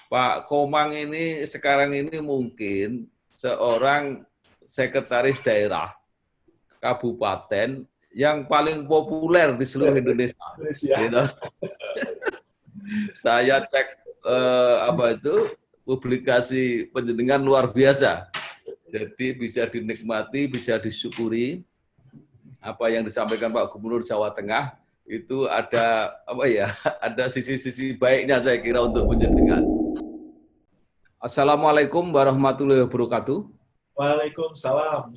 Pak Komang ini sekarang ini mungkin seorang sekretaris daerah kabupaten yang paling populer di seluruh Indonesia. Gitu. Saya cek publikasi penjenengan luar biasa. Jadi bisa dinikmati, bisa disyukuri apa yang disampaikan Pak Gubernur Jawa Tengah itu ada ada sisi-sisi baiknya saya kira untuk penjenengan. Assalamualaikum warahmatullahi wabarakatuh. Waalaikumsalam.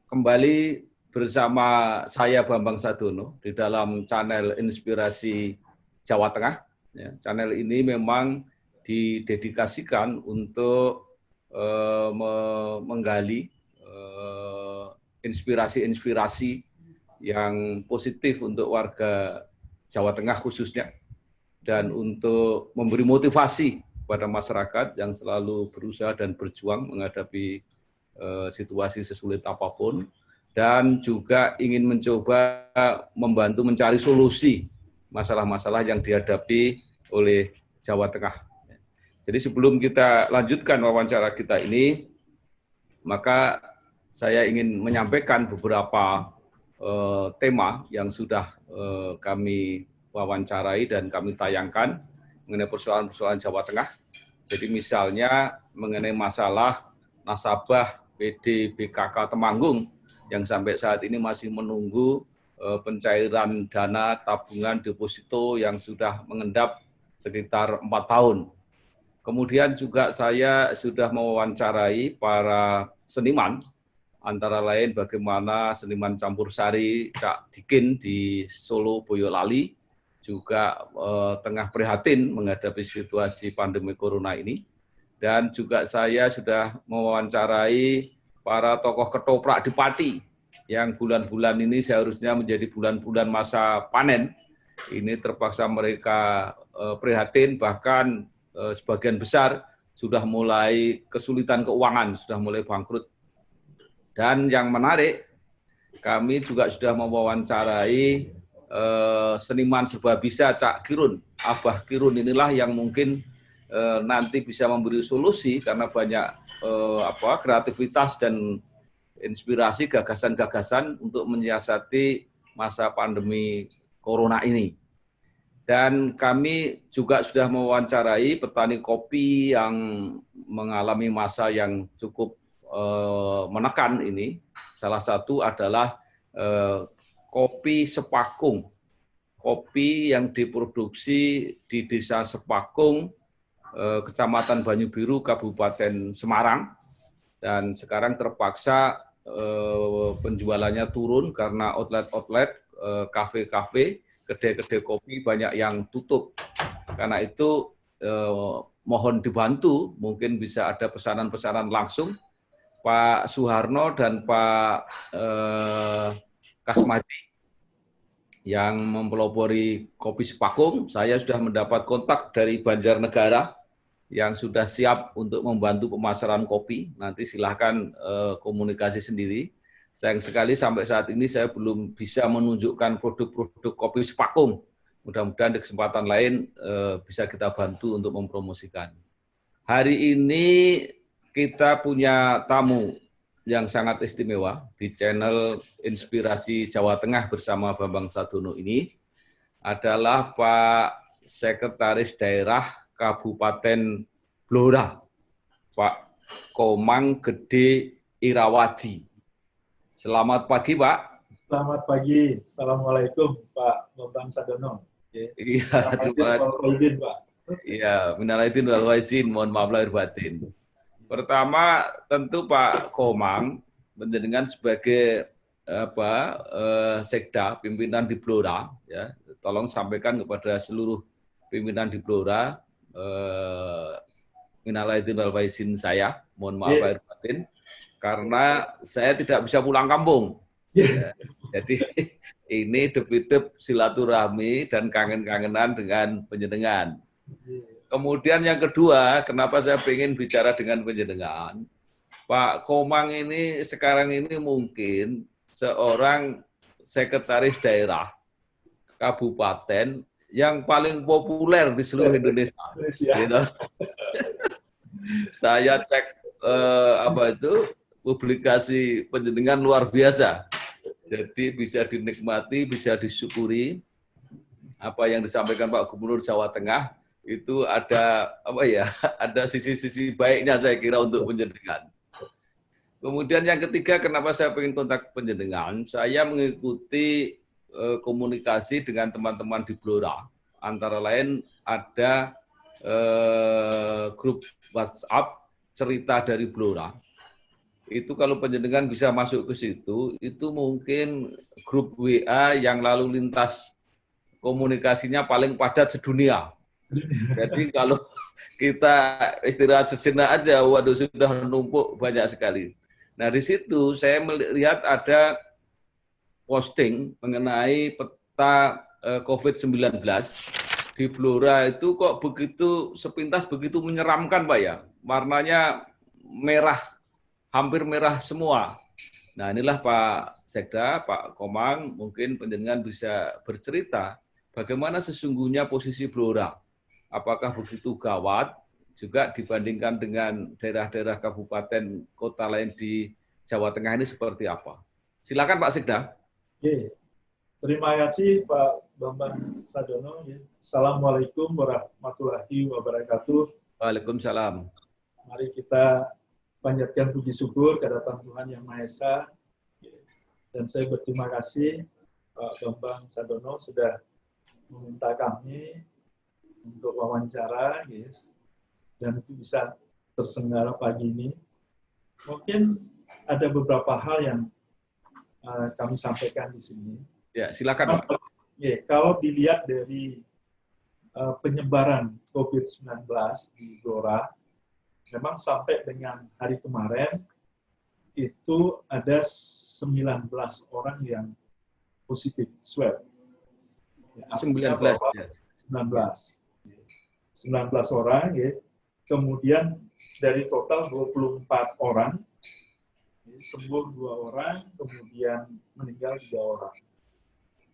Kembali bersama saya Bambang Sadono di dalam channel Inspirasi Jawa Tengah. Ya, channel ini memang didedikasikan untuk menggali inspirasi-inspirasi yang positif untuk warga Jawa Tengah khususnya, dan untuk memberi motivasi pada masyarakat yang selalu berusaha dan berjuang menghadapi situasi sesulit apapun, dan juga ingin mencoba membantu mencari solusi masalah-masalah yang dihadapi oleh Jawa Tengah. Jadi sebelum kita lanjutkan wawancara kita ini, maka saya ingin menyampaikan beberapa tema yang sudah kami wawancarai dan kami tayangkan mengenai persoalan-persoalan Jawa Tengah. Jadi misalnya mengenai masalah nasabah PD BKK Temanggung yang sampai saat ini masih menunggu pencairan dana tabungan deposito yang sudah mengendap sekitar 4 tahun. Kemudian juga saya sudah mewawancarai para seniman, antara lain bagaimana seniman campur sari Cak Dikin di Solo Boyolali juga tengah prihatin menghadapi situasi pandemi corona ini. Dan juga saya sudah mewawancarai para tokoh ketoprak di Pati yang bulan-bulan ini seharusnya menjadi bulan-bulan masa panen. Ini terpaksa mereka prihatin, bahkan sebagian besar sudah mulai kesulitan keuangan, sudah mulai bangkrut. Dan yang menarik, kami juga sudah mewawancarai seniman serba bisa Cak Kirun. Abah Kirun inilah yang mungkin nanti bisa memberi solusi karena banyak kreativitas dan inspirasi gagasan-gagasan untuk menyiasati masa pandemi corona ini. Dan kami juga sudah mewawancarai petani kopi yang mengalami masa yang cukup menekan ini. Salah satu adalah kopi Sepakung. Kopi yang diproduksi di Desa Sepakung, Kecamatan Banyubiru, Kabupaten Semarang. Dan sekarang terpaksa penjualannya turun karena outlet-outlet, kafe-kafe, kedai-kedai kopi banyak yang tutup. Karena itu mohon dibantu, mungkin bisa ada pesanan-pesanan langsung Pak Suharno dan Pak Kasmadi yang mempelopori kopi Sepakung. Saya sudah mendapat kontak dari Banjarnegara yang sudah siap untuk membantu pemasaran kopi. Nanti silahkan komunikasi sendiri. Sayang sekali sampai saat ini saya belum bisa menunjukkan produk-produk kopi Sepakung. Mudah-mudahan di kesempatan lain bisa kita bantu untuk mempromosikan. Hari ini kita punya tamu yang sangat istimewa di channel Inspirasi Jawa Tengah bersama Bambang Sadono ini, adalah Pak Sekretaris Daerah Kabupaten Blora, Pak Komang Gede Irawadi. Selamat pagi, Pak. Selamat pagi. Assalamualaikum, Pak Bambang Sadono. Iya, terima kasih. Pak. Iya, minal aidin wal faizin, mohon maaf lahir batin. Pertama, tentu Pak Komang menjadikan sebagai sekda pimpinan di Blora, ya, tolong sampaikan kepada seluruh pimpinan di Blora, minal aidin wal faizin saya, mohon maaf lahir batin, karena saya tidak bisa pulang kampung. Ya, jadi ini debit-debit silaturahmi dan kangen-kangenan dengan penjenengan. Kemudian yang kedua, kenapa saya ingin bicara dengan penjenengan? Pak Komang ini sekarang ini mungkin seorang sekretaris daerah kabupaten yang paling populer di seluruh Indonesia. Gitu. Saya cek apa itu publikasi penjenengan luar biasa. Jadi bisa dinikmati, bisa disyukuri apa yang disampaikan Pak Gubernur Jawa Tengah itu ada apa ya? Ada sisi-sisi baiknya saya kira untuk penjenengan. Kemudian yang ketiga, kenapa saya ingin kontak penjenengan? Saya mengikuti komunikasi dengan teman-teman di Blora. Antara lain ada grup WhatsApp cerita dari Blora. Itu kalau penjenengan bisa masuk ke situ, itu mungkin grup WA yang lalu lintas komunikasinya paling padat sedunia. Jadi kalau kita istirahat sejenak aja, waduh sudah numpuk banyak sekali. Nah di situ saya melihat ada posting mengenai peta COVID-19 di Blora itu kok begitu sepintas begitu menyeramkan Pak ya. Warnanya merah, hampir merah semua. Nah inilah Pak Sekda, Pak Komang, mungkin penjenengan bisa bercerita bagaimana sesungguhnya posisi Blora. Apakah begitu gawat juga dibandingkan dengan daerah-daerah kabupaten kota lain di Jawa Tengah ini seperti apa? Silakan Pak Sekda. Oke. Terima kasih Pak Bambang Sadono. Assalamualaikum warahmatullahi wabarakatuh. Waalaikumsalam. Mari kita panjatkan puji syukur kehadirat Tuhan Yang Maha Esa. Dan saya berterima kasih Pak Bambang Sadono sudah meminta kami untuk wawancara, dan itu bisa terselenggara pagi ini. Mungkin ada beberapa hal yang kami sampaikan di sini. Ya, silakan Pak. Kalau dilihat dari penyebaran COVID-19 di Blora, memang sampai dengan hari kemarin itu ada 19 orang yang positif swab. 19 ya. 19 orang, kemudian dari total 24 orang, sembuh 2 orang, kemudian meninggal 3 orang.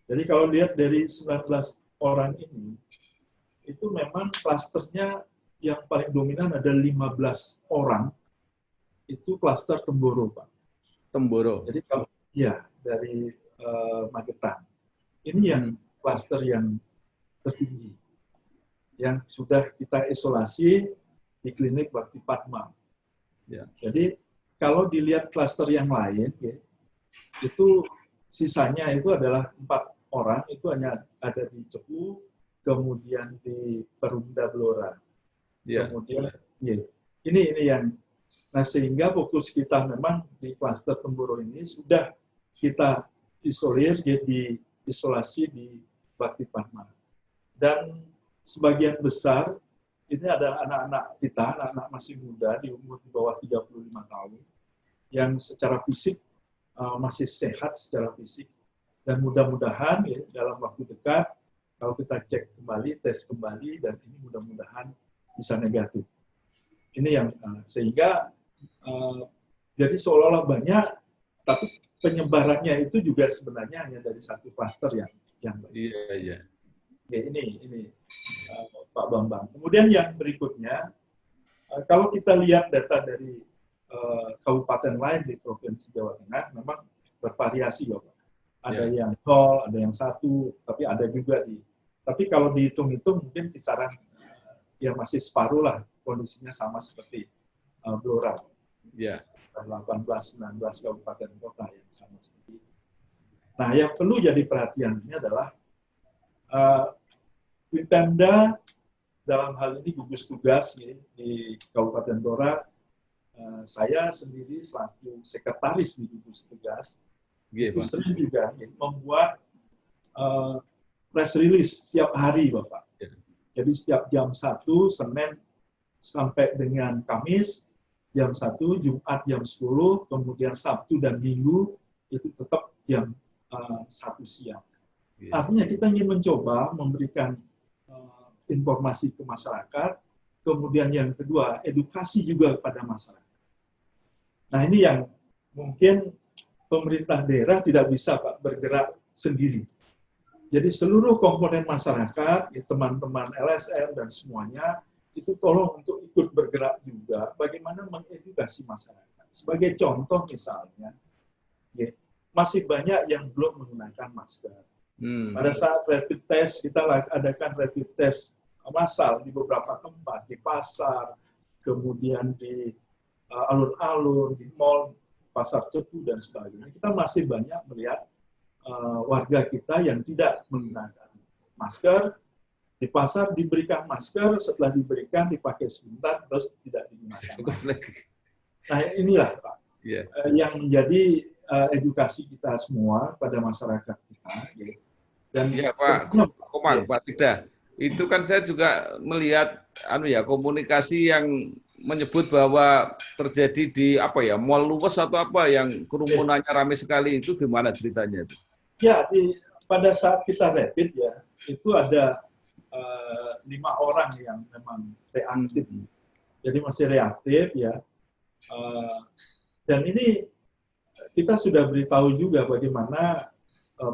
Jadi kalau lihat dari 19 orang ini, itu memang klasternya yang paling dominan ada 15 orang, itu klaster Temboro, Pak. Temboro. Jadi kalau dari Magetan. Ini yang klaster yang tertinggi, yang sudah kita isolasi di klinik Bakti Padma. Ya. Jadi kalau dilihat klaster yang lain, itu sisanya itu adalah 4 orang, itu hanya ada di Cepu, kemudian di Perumda Blora. Ya. Kemudian ini yang, nah sehingga fokus kita memang di klaster Temboro ini sudah kita isolir, di isolasi di Bakti Padma. Dan sebagian besar ini adalah anak-anak kita, anak-anak masih muda di umur di bawah 35 tahun, yang secara fisik masih sehat secara fisik, dan mudah-mudahan dalam waktu dekat kalau kita cek kembali, tes kembali, dan ini mudah-mudahan bisa negatif. Ini yang sehingga jadi seolah-olah banyak, tapi penyebarannya itu juga sebenarnya hanya dari satu klaster yang baik. Iya. Ini Pak Bambang. Kemudian yang berikutnya, kalau kita lihat data dari kabupaten lain di Provinsi Jawa Tengah, memang bervariasi, Bapak. Ada yang 0, ada yang 1, tapi ada juga tapi kalau dihitung-hitung mungkin kisaran yang masih separuh lah, kondisinya sama seperti Blora. 18-19 kabupaten kota yang sama seperti itu. Nah, yang perlu jadi perhatian ini adalah Pemda dalam hal ini gugus tugas di Kabupaten Blora, saya sendiri selaku sekretaris di gugus tugas, itu sering juga membuat press release setiap hari, Bapak. Jadi setiap jam 1, Senin sampai dengan Kamis, jam 1, Jumat jam 10, kemudian Sabtu dan Minggu itu tetap jam 1 siang. Artinya kita ingin mencoba memberikan informasi ke masyarakat, kemudian yang kedua, edukasi juga kepada masyarakat. Nah ini yang mungkin pemerintah daerah tidak bisa, Pak, bergerak sendiri. Jadi seluruh komponen masyarakat, teman-teman LSM dan semuanya itu tolong untuk ikut bergerak juga, bagaimana mengedukasi masyarakat. Sebagai contoh misalnya, ya, masih banyak yang belum menggunakan masker. Pada saat rapid test, kita adakan rapid test massal di beberapa tempat, di pasar, kemudian di alun-alun, di mall, pasar cepu, dan sebagainya. Kita masih banyak melihat warga kita yang tidak menggunakan masker. Di pasar diberikan masker, setelah diberikan dipakai sebentar, terus tidak digunakan. Nah inilah Pak, yang menjadi edukasi kita semua pada masyarakat kita. Dan ya Pak Komang, Pak Sigda, itu kan saya juga melihat komunikasi yang menyebut bahwa terjadi di Mall Luwes atau apa yang kerumunannya ramai sekali, itu gimana ceritanya itu? Ya, pada saat kita rapid ya, itu ada 5 orang yang memang reaktif, jadi masih reaktif ya. Dan ini kita sudah beritahu juga bagaimana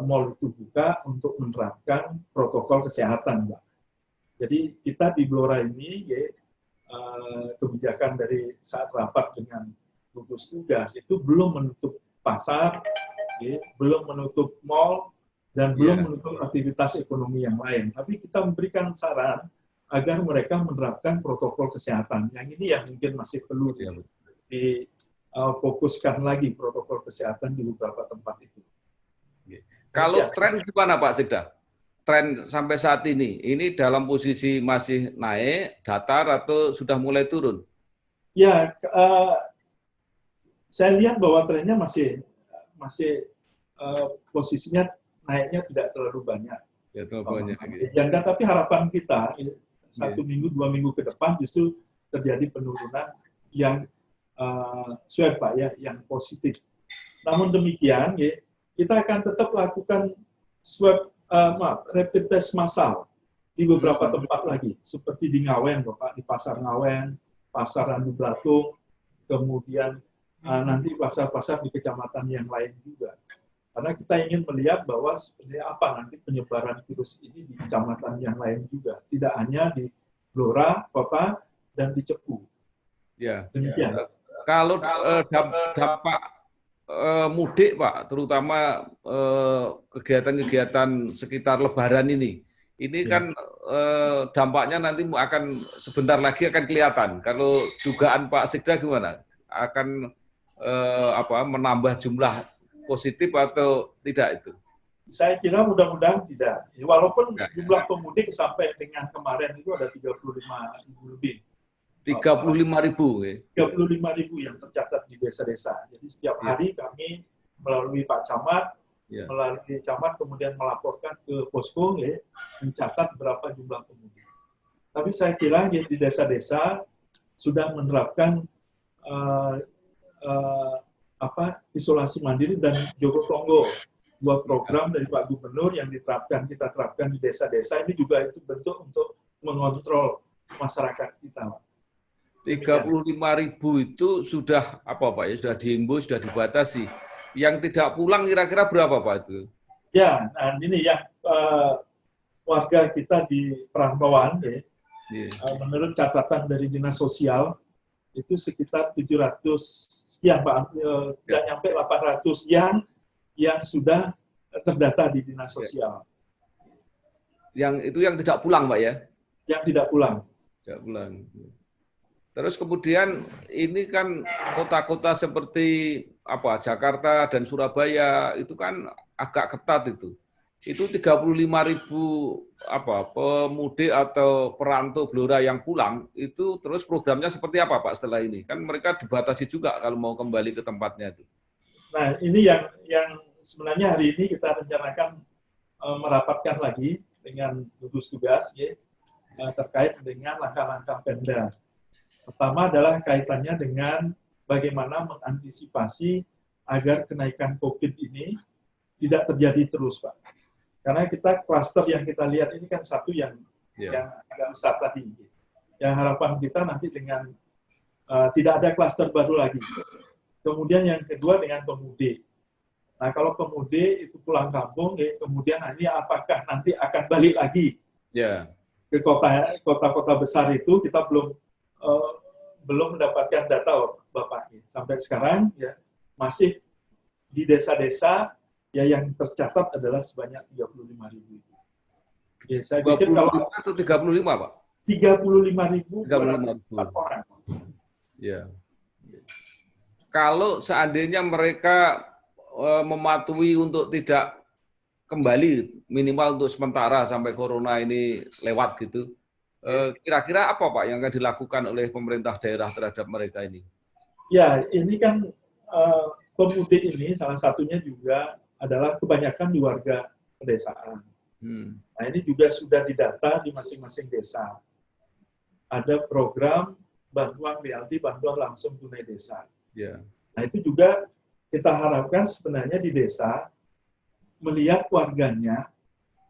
mall itu buka untuk menerapkan protokol kesehatan, Pak. Jadi kita di Blora ini kebijakan dari saat rapat dengan gugus tugas itu belum menutup pasar, belum menutup mall, dan belum menutup aktivitas ekonomi yang lain. Tapi kita memberikan saran agar mereka menerapkan protokol kesehatan. Yang ini yang mungkin masih perlu difokuskan lagi protokol kesehatan di beberapa tempat itu. Kalau tren gimana Pak Sigda? Tren sampai saat ini dalam posisi masih naik, datar, atau sudah mulai turun? Ya, saya lihat bahwa trennya masih posisinya naiknya tidak terlalu banyak. Ya, terlalu banyak. Tapi harapan kita 1 minggu, 2 minggu ke depan justru terjadi penurunan yang swab Pak ya, yang positif. Namun demikian, kita akan tetap lakukan rapid test massal di beberapa tempat lagi, seperti di Ngawen, Bapak, di Pasar Ngawen, Pasar Randu Blatung, kemudian nanti pasar-pasar di kecamatan yang lain juga. Karena kita ingin melihat bahwa sebenarnya apa nanti penyebaran virus ini di kecamatan yang lain juga, tidak hanya di Blora, kota, dan di Cepu. Ya. Demikian. Kalau dampak mudik, Pak, terutama kegiatan-kegiatan sekitar Lebaran ini kan dampaknya nanti akan sebentar lagi akan kelihatan. Kalau dugaan Pak Sigda gimana? Akan menambah jumlah positif atau tidak itu? Saya kira mudah-mudahan tidak. Walaupun jumlah pemudik sampai dengan kemarin itu ada 35.000 lebih. 35.000. 35.000 yang tercatat di desa-desa. Jadi setiap hari kami melalui Pak Camat, melalui Camat kemudian melaporkan ke posko, mencatat berapa jumlah pemudik. Tapi saya kira di desa-desa sudah menerapkan isolasi mandiri dan jogo tonggo, dua program dari Pak Gubernur yang kita terapkan di desa-desa. Ini juga itu bentuk untuk mengontrol masyarakat kita. 35.000 itu sudah Pak ya, sudah diimbau, sudah dibatasi. Yang tidak pulang kira-kira berapa Pak itu? Ya, nah ini yang warga kita di perantauan menurut catatan dari Dinas Sosial itu sekitar 700 sekian Pak, tidak nyampe 800 yang sudah terdata di Dinas Sosial. Yang itu yang tidak pulang Pak ya? Yang tidak pulang. Tidak pulang. Terus kemudian ini kan kota-kota seperti Jakarta dan Surabaya itu kan agak ketat itu. Itu 35.000 pemudik atau perantau Blora yang pulang, itu terus programnya seperti apa Pak setelah ini? Kan mereka dibatasi juga kalau mau kembali ke tempatnya itu. Nah, ini yang sebenarnya hari ini kita rencanakan merapatkan lagi dengan gugus tugas terkait dengan langkah-langkah Pemda. Pertama adalah kaitannya dengan bagaimana mengantisipasi agar kenaikan COVID ini tidak terjadi terus, Pak. Karena klaster yang kita lihat ini kan satu yang agak besar tadi. Yang harapan kita nanti dengan tidak ada klaster baru lagi. Kemudian yang kedua dengan pemudik. Nah, kalau pemudik itu pulang kampung, kemudian ini apakah nanti akan balik lagi? ke kota-kota besar itu kita belum mendapatkan data, Bapak. Sampai sekarang ya masih di desa-desa ya yang tercatat adalah sebanyak 35.000. Ya, saya pikir kalau atau 35, Pak? 35.000 orang. Ya. Kalau seandainya mereka mematuhi untuk tidak kembali minimal untuk sementara sampai corona ini lewat gitu, kira-kira apa Pak yang akan dilakukan oleh pemerintah daerah terhadap mereka ini? Ya, ini kan pemudik ini salah satunya juga adalah kebanyakan di warga pedesaan. Nah, ini juga sudah didata di masing-masing desa. Ada program bantuan BLT, bantuan langsung tunai desa. Yeah. Nah, itu juga kita harapkan sebenarnya di desa melihat warganya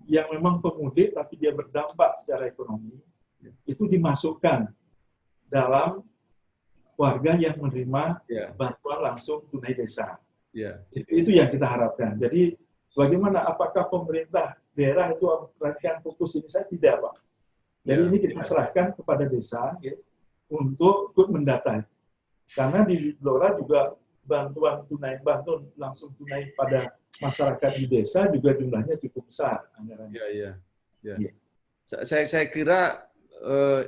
yang memang pemudik tapi dia berdampak secara ekonomi, itu dimasukkan dalam warga yang menerima bantuan langsung tunai desa. Itu yang kita harapkan. Jadi bagaimana, apakah pemerintah daerah itu perhatikan fokus ini? Saya tidak, Pak. Jadi ini kita serahkan kepada desa ya, untuk ikut mendata. Karena di Blora juga bantuan langsung tunai pada masyarakat di desa juga jumlahnya cukup besar anggarannya. Saya kira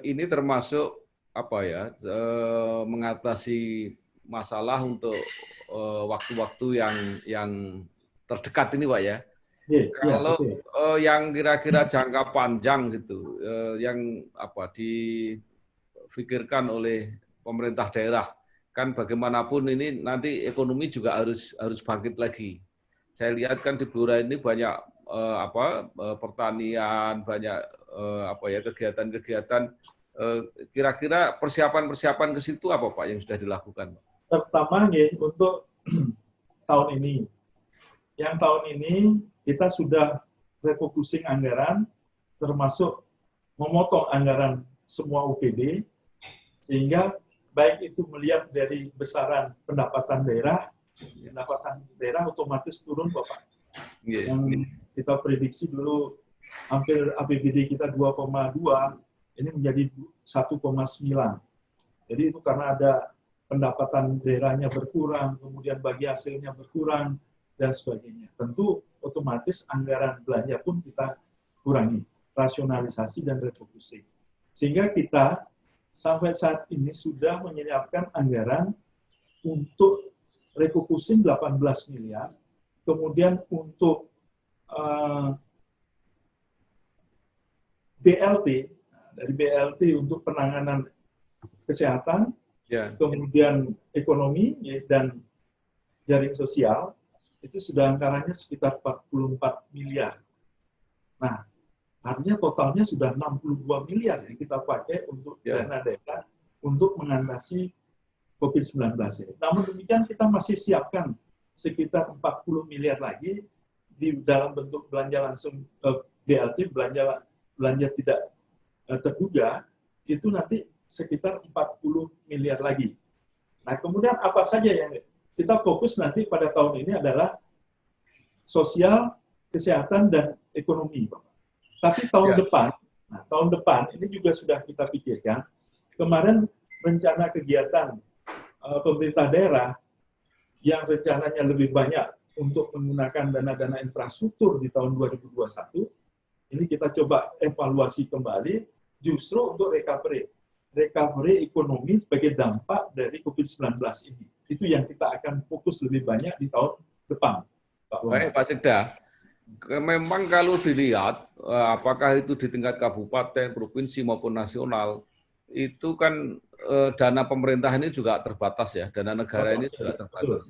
ini termasuk apa ya, mengatasi masalah untuk waktu-waktu yang terdekat ini, Pak ya. Kalau yang kira-kira jangka panjang gitu, yang apa dipikirkan oleh pemerintah daerah, kan bagaimanapun ini nanti ekonomi juga harus bangkit lagi. Saya lihat kan di Blora ini banyak pertanian, banyak kegiatan-kegiatan. Kira-kira persiapan ke situ apa Pak yang sudah dilakukan? Pertama untuk tahun ini. Yang tahun ini kita sudah refocusing anggaran, termasuk memotong anggaran semua UPD, sehingga baik itu melihat dari besaran pendapatan daerah otomatis turun, Bapak. Yang kita prediksi dulu hampir APBD kita 2,2, ini menjadi 1,9. Jadi itu karena ada pendapatan daerahnya berkurang, kemudian bagi hasilnya berkurang, dan sebagainya. Tentu otomatis anggaran belanja pun kita kurangi, rasionalisasi dan refocusing. Sehingga kita sampai saat ini sudah menyiapkan anggaran untuk refocusing 18 miliar, kemudian untuk BLT, dari BLT untuk penanganan kesehatan, kemudian ekonomi dan jaring sosial, itu sudah anggarannya sekitar 44 miliar. Nah, artinya totalnya sudah 62 miliar yang kita pakai untuk dana daerah untuk mengatasi COVID-19 ini. Namun demikian kita masih siapkan sekitar 40 miliar lagi di dalam bentuk belanja langsung BLT, belanja tidak terduga, itu nanti sekitar 40 miliar lagi. Nah, kemudian apa saja yang kita fokus nanti pada tahun ini adalah sosial, kesehatan, dan ekonomi, Bapak. Tapi tahun depan ini juga sudah kita pikirkan. Kemarin rencana kegiatan pemerintah daerah yang rencananya lebih banyak untuk menggunakan dana-dana infrastruktur di tahun 2021, ini kita coba evaluasi kembali justru untuk recovery ekonomi sebagai dampak dari COVID-19 ini. Itu yang kita akan fokus lebih banyak di tahun depan. Baik, Pak Sekda. Memang kalau dilihat, apakah itu di tingkat kabupaten, provinsi maupun nasional, itu kan dana pemerintah ini juga terbatas ya, dana negara ini juga terbatas.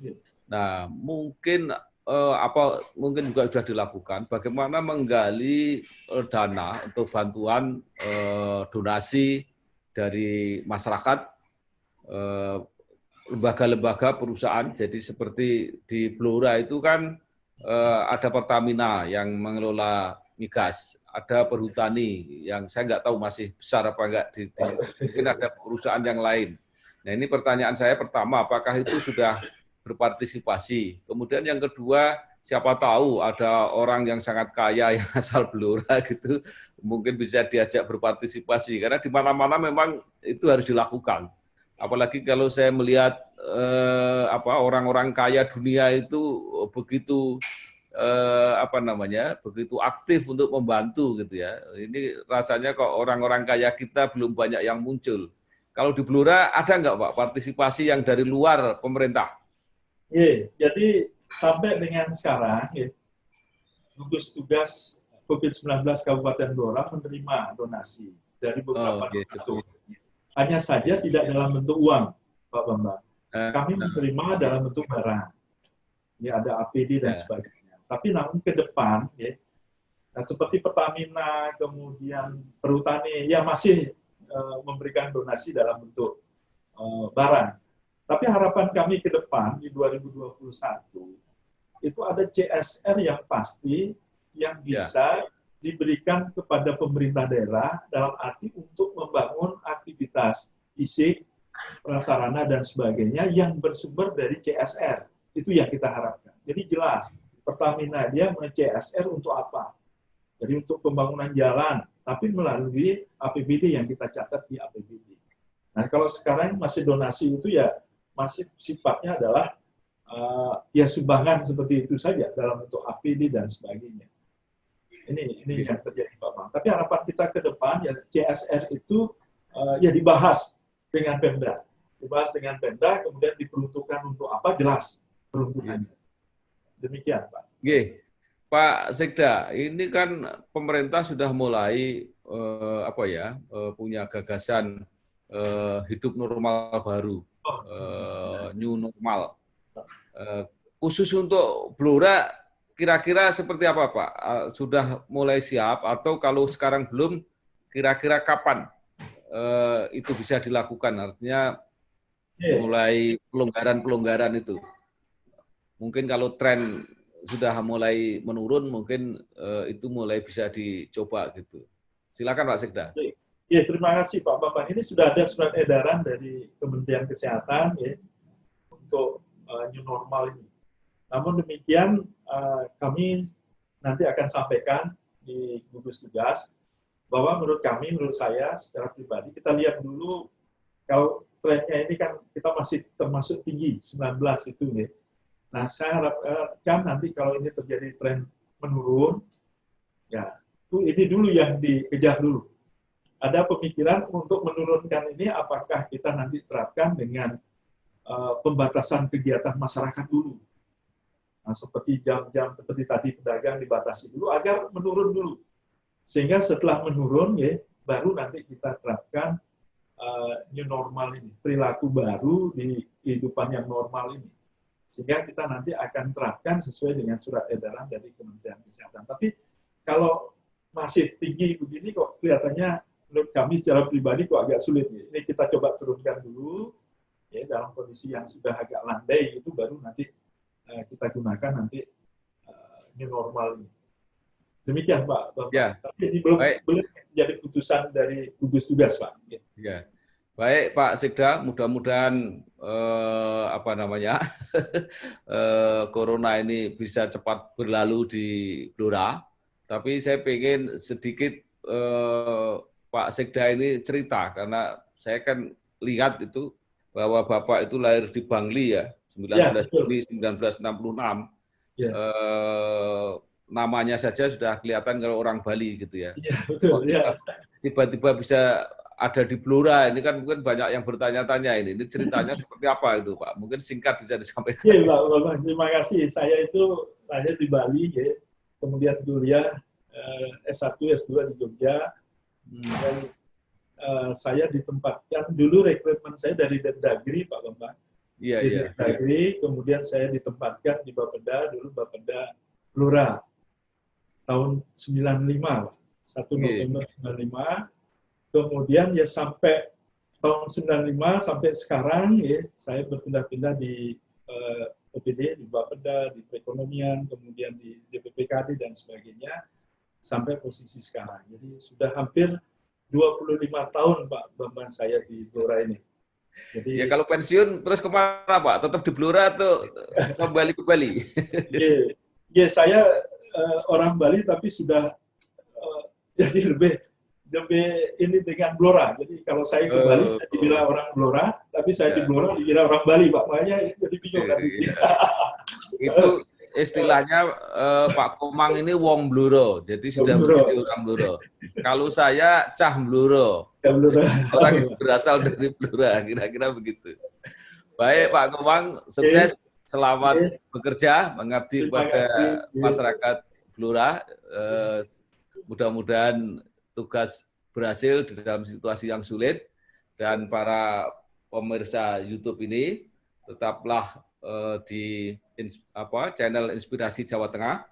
Nah, mungkin juga sudah dilakukan, bagaimana menggali dana untuk bantuan donasi dari masyarakat, lembaga-lembaga perusahaan. Jadi seperti di Blora itu kan ada Pertamina yang mengelola migas, ada Perhutani yang saya nggak tahu masih besar apa enggak, di sini ada perusahaan yang lain. Nah, ini pertanyaan saya pertama, apakah itu sudah berpartisipasi? Kemudian yang kedua, siapa tahu ada orang yang sangat kaya yang asal Blora gitu, mungkin bisa diajak berpartisipasi. Karena di mana-mana memang itu harus dilakukan. Apalagi kalau saya melihat orang-orang kaya dunia itu begitu begitu aktif untuk membantu gitu ya. Ini rasanya kok orang-orang kaya kita belum banyak yang muncul. Kalau di Blora ada nggak Pak partisipasi yang dari luar pemerintah? Jadi sampai dengan sekarang, gugus tugas COVID-19 Kabupaten Blora menerima donasi dari beberapa donatur. Hanya saja tidak dalam bentuk uang, Pak Bambang. Kami menerima dalam bentuk barang. Ya, ada APD dan sebagainya. Tapi namun ke depan, seperti Pertamina, kemudian Perhutani, ya masih memberikan donasi dalam bentuk barang. Tapi harapan kami ke depan di 2021 itu ada CSR yang pasti yang bisa diberikan kepada pemerintah daerah dalam arti untuk membangun aktivitas fisik, prasarana dan sebagainya yang bersumber dari CSR. Itu yang kita harapkan. Jadi jelas Pertamina dia CSR untuk apa? Jadi untuk pembangunan jalan, tapi melalui APBD yang kita catat di APBD. Nah kalau sekarang masih donasi itu ya masih sifatnya adalah sumbangan seperti itu saja dalam bentuk APD dan sebagainya. Ini yang terjadi Pak Bang. Tapi harapan kita ke depan ya CSR itu dibahas dengan Pemda. Dibahas dengan Pemda, kemudian diperuntukkan untuk apa jelas peruntukannya. Demikian Pak. Pak Sekda, ini kan pemerintah sudah mulai punya gagasan hidup normal baru. New normal. Khusus untuk Blora, kira-kira seperti apa Pak? Sudah mulai siap atau kalau sekarang belum, kira-kira kapan itu bisa dilakukan? Artinya mulai pelonggaran-pelonggaran itu. Mungkin kalau tren sudah mulai menurun, mungkin itu mulai bisa dicoba gitu. Silakan Pak Sekda. Ya, terima kasih Pak Bapak. Ini sudah ada surat edaran dari Kementerian Kesehatan untuk new normal ini. Namun demikian, kami nanti akan sampaikan di gugus tugas bahwa menurut saya secara pribadi, kita lihat dulu kalau trennya ini kan kita masih termasuk tinggi, 19 itu. Nah, saya harapkan nanti kalau ini terjadi tren menurun, ya ini dulu yang dikejar dulu. Ada pemikiran untuk menurunkan ini, apakah kita nanti terapkan dengan pembatasan kegiatan masyarakat dulu. Nah, seperti jam-jam seperti tadi pedagang dibatasi dulu agar menurun dulu. Sehingga setelah menurun, baru nanti kita terapkan new normal ini, perilaku baru di kehidupan yang normal ini. Sehingga kita nanti akan terapkan sesuai dengan surat edaran dari Kementerian Kesehatan. Tapi kalau masih tinggi begini kok kelihatannya menurut kami secara pribadi kok agak sulit. Ini kita coba turunkan dulu, dalam kondisi yang sudah agak landai itu baru nanti kita gunakan nanti new normal ini. Demikian Pak. Tapi ini belum jadi putusan dari gugus tugas Pak. Ya. Baik Pak Sekda, mudah-mudahan corona ini bisa cepat berlalu di Blora. Tapi saya pengen sedikit Pak Sekda ini cerita, karena saya kan lihat itu bahwa Bapak itu lahir di Bangli ya, 19 Juli 1966. Namanya saja sudah kelihatan kalau orang Bali gitu ya. Iya, betul. Tiba-tiba bisa ada di Blora, ini kan mungkin banyak yang bertanya-tanya ini ceritanya seperti apa itu Pak? Mungkin singkat bisa disampaikan. Iya Pak, terima kasih. Saya itu lahir di Bali, kemudian kuliah S1, S2 di Jogja, dan saya ditempatkan, dulu rekrutmen saya dari Depdagri Pak Bambang. Iya. Depdagri, kemudian saya ditempatkan di Bapeda, dulu Bapeda Blora, tahun 95, 1 November 95. Kemudian sampai tahun 95 sampai sekarang saya berpindah-pindah di OPD, di Bapeda, di perekonomian, kemudian di DPPKD dan sebagainya sampai posisi sekarang. Jadi sudah hampir 25 tahun Pak Bambang saya di Blora ini. Jadi ya kalau pensiun terus kemana Pak? Tetap di Blora atau kembali ke Bali? Ya, saya orang Bali tapi sudah jadi lebih ini dengan Blora. Jadi kalau saya ke Bali saya dikira orang Blora, tapi saya di Blora dikira orang Bali, Pak. Makanya jadi bingung kan. Itu istilahnya Pak Komang ini wong Bluro, jadi sudah menjadi orang Bluro. Kalau saya cah Bluro, orang yang berasal dari Blora, kira-kira begitu. Baik Pak Komang, sukses, selamat bekerja, mengabdi kepada masyarakat Blora. Mudah-mudahan tugas berhasil di dalam situasi yang sulit, dan para pemirsa YouTube ini tetaplah di channel Inspirasi Jawa Tengah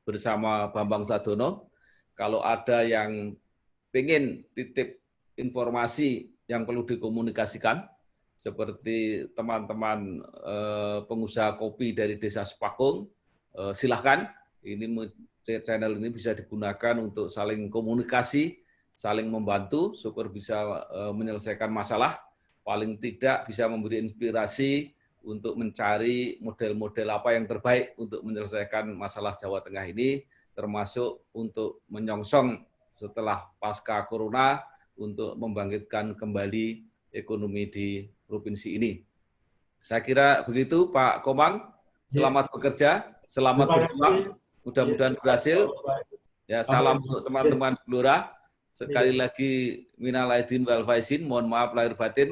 bersama Bambang Sadono. Kalau ada yang pengen titip informasi yang perlu dikomunikasikan, seperti teman-teman pengusaha kopi dari Desa Sepakung, silahkan. Channel ini bisa digunakan untuk saling komunikasi, saling membantu, syukur bisa menyelesaikan masalah, paling tidak bisa memberi inspirasi untuk mencari model-model apa yang terbaik untuk menyelesaikan masalah Jawa Tengah ini, termasuk untuk menyongsong setelah pasca Corona untuk membangkitkan kembali ekonomi di provinsi ini. Saya kira begitu Pak Komang, selamat bekerja, selamat berjuang, mudah-mudahan berhasil. Ya, salam untuk teman-teman Blora. Sekali lagi minal aidin wal faizin, mohon maaf lahir batin.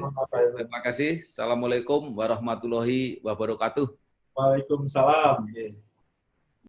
Terima kasih. Assalamualaikum warahmatullahi wabarakatuh. Waalaikumsalam.